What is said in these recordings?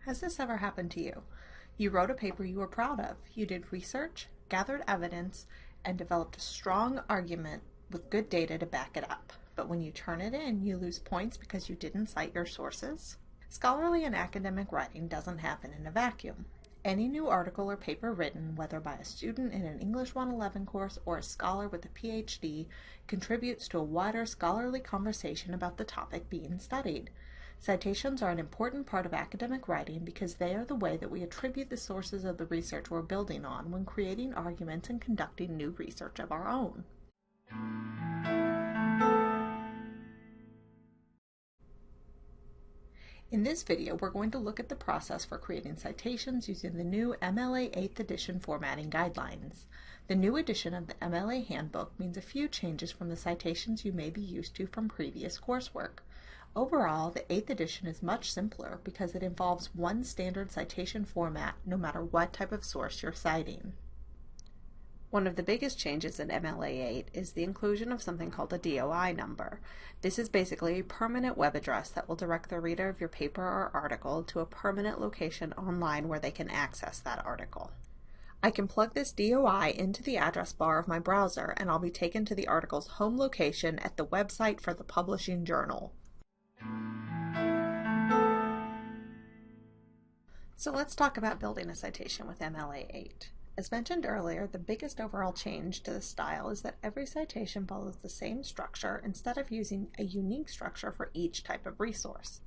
Has this ever happened to you? You wrote a paper you were proud of. You did research, gathered evidence, and developed a strong argument with good data to back it up. But when you turn it in, you lose points because you didn't cite your sources. Scholarly and academic writing doesn't happen in a vacuum. Any new article or paper written, whether by a student in an English 111 course or a scholar with a PhD, contributes to a wider scholarly conversation about the topic being studied. Citations are an important part of academic writing because they are the way that we attribute the sources of the research we're building on when creating arguments and conducting new research of our own. In this video, we're going to look at the process for creating citations using the new MLA 8th edition formatting guidelines. The new edition of the MLA handbook means a few changes from the citations you may be used to from previous coursework. Overall, the 8th edition is much simpler because it involves one standard citation format no matter what type of source you're citing. One of the biggest changes in MLA 8 is the inclusion of something called a DOI number. This is basically a permanent web address that will direct the reader of your paper or article to a permanent location online where they can access that article. I can plug this DOI into the address bar of my browser and I'll be taken to the article's home location at the website for the publishing journal. So let's talk about building a citation with MLA 8. As mentioned earlier, the biggest overall change to the style is that every citation follows the same structure instead of using a unique structure for each type of resource.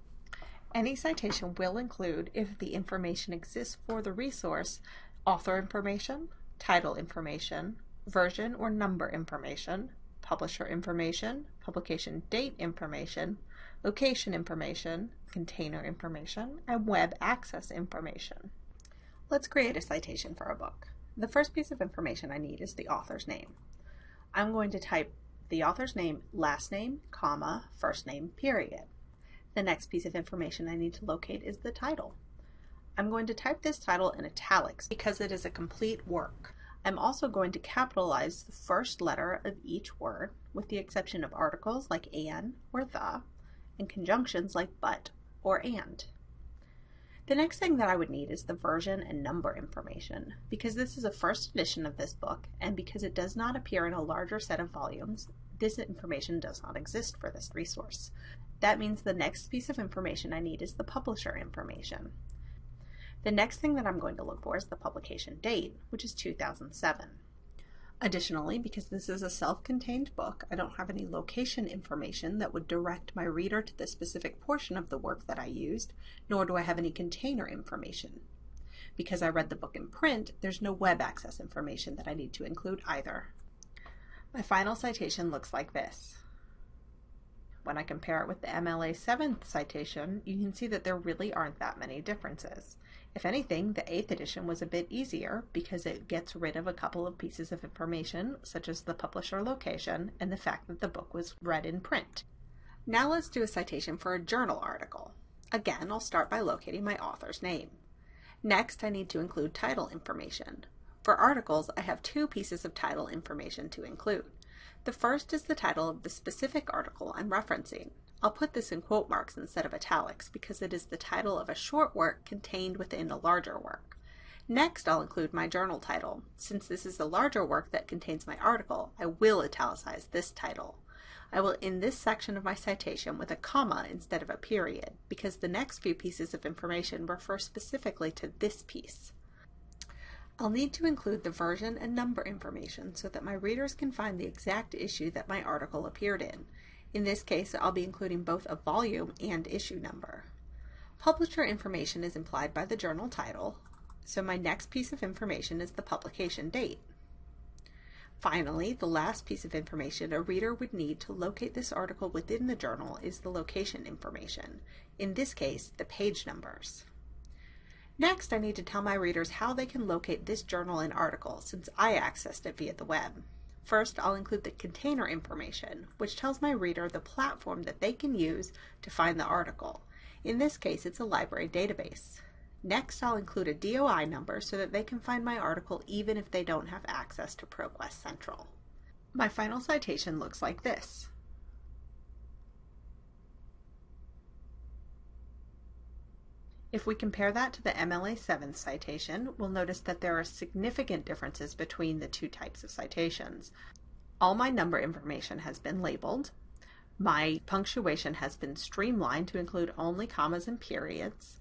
Any citation will include, if the information exists for the resource, author information, title information, version or number information, publisher information, publication date information, location information, container information, and web access information. Let's create a citation for a book. The first piece of information I need is the author's name. I'm going to type the author's name, last name, comma, first name, period. The next piece of information I need to locate is the title. I'm going to type this title in italics because it is a complete work. I'm also going to capitalize the first letter of each word, with the exception of articles like an or the, and conjunctions like but or and. The next thing that I would need is the version and number information. Because this is a first edition of this book, and because it does not appear in a larger set of volumes, this information does not exist for this resource. That means the next piece of information I need is the publisher information. The next thing that I'm going to look for is the publication date, which is 2007. Additionally, because this is a self-contained book, I don't have any location information that would direct my reader to the specific portion of the work that I used, nor do I have any container information. Because I read the book in print, there's no web access information that I need to include either. My final citation looks like this. When I compare it with the MLA 7th citation, you can see that there really aren't that many differences. If anything, the 8th edition was a bit easier because it gets rid of a couple of pieces of information, such as the publisher location and the fact that the book was read in print. Now let's do a citation for a journal article. Again, I'll start by locating my author's name. Next, I need to include title information. For articles, I have two pieces of title information to include. The first is the title of the specific article I'm referencing. I'll put this in quote marks instead of italics because it is the title of a short work contained within a larger work. Next, I'll include my journal title. Since this is the larger work that contains my article, I will italicize this title. I will end this section of my citation with a comma instead of a period because the next few pieces of information refer specifically to this piece. I'll need to include the version and number information so that my readers can find the exact issue that my article appeared in. In this case, I'll be including both a volume and issue number. Publisher information is implied by the journal title, so my next piece of information is the publication date. Finally, the last piece of information a reader would need to locate this article within the journal is the location information, in this case, the page numbers. Next, I need to tell my readers how they can locate this journal and article since I accessed it via the web. First, I'll include the container information, which tells my reader the platform that they can use to find the article. In this case, it's a library database. Next, I'll include a DOI number so that they can find my article even if they don't have access to ProQuest Central. My final citation looks like this. If we compare that to the MLA 7th citation, we'll notice that there are significant differences between the two types of citations. All my number information has been labeled. My punctuation has been streamlined to include only commas and periods.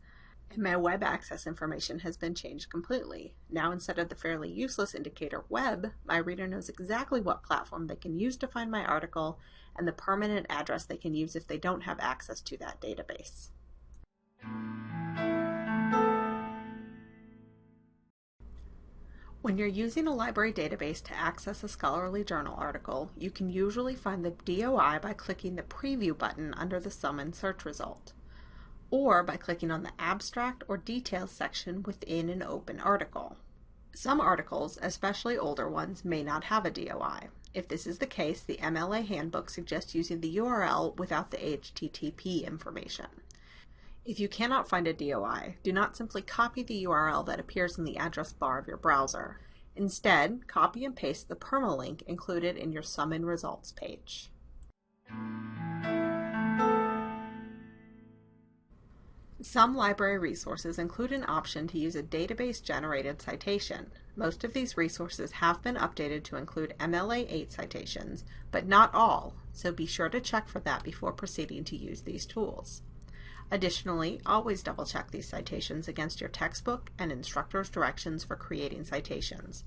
And my web access information has been changed completely. Now, instead of the fairly useless indicator web, my reader knows exactly what platform they can use to find my article and the permanent address they can use if they don't have access to that database. When you're using a library database to access a scholarly journal article, you can usually find the DOI by clicking the Preview button under the Summon search result, or by clicking on the Abstract or Details section within an open article. Some articles, especially older ones, may not have a DOI. If this is the case, the MLA handbook suggests using the URL without the HTTP information. If you cannot find a DOI, do not simply copy the URL that appears in the address bar of your browser. Instead, copy and paste the permalink included in your Summon results page. Some library resources include an option to use a database-generated citation. Most of these resources have been updated to include MLA 8 citations, but not all, so be sure to check for that before proceeding to use these tools. Additionally, always double-check these citations against your textbook and instructor's directions for creating citations.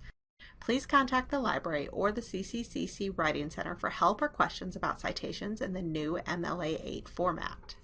Please contact the library or the CCCC Writing Center for help or questions about citations in the new MLA 8 format.